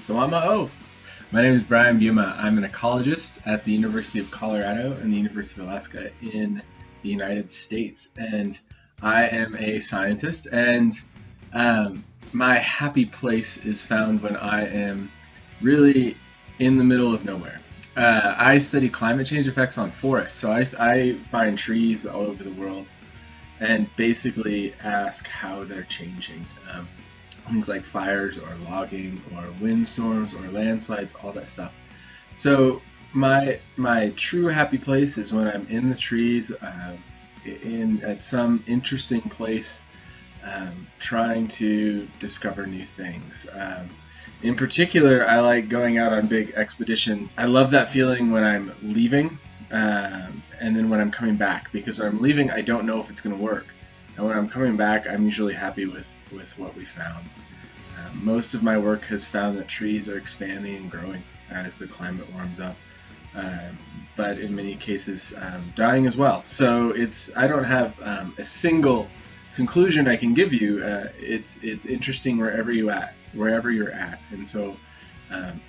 So I'm a O. My name is Brian Buma. I'm an ecologist at the University of Colorado and the University of Alaska in the United States. And I am a scientist, and my happy place is found when I am really in the middle of nowhere. I study climate change effects on forests, so I find trees all over the world and basically ask how they're changing. Things like fires or logging or windstorms or landslides, all that stuff. So my true happy place is when I'm in the trees, at some interesting place, trying to discover new things. In particular, I like going out on big expeditions. I love that feeling when I'm leaving, and then when I'm coming back, because when I'm leaving, I don't know if it's going to work. And when I'm coming back, I'm usually happy with what we found. Most of my work has found that trees are expanding and growing as the climate warms up, but in many cases dying as well. So I don't have a single conclusion I can give you. It's interesting wherever you're at, and so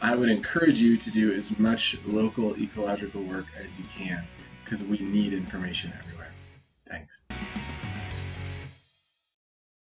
I would encourage you to do as much local ecological work as you can, because we need information everywhere. Thanks.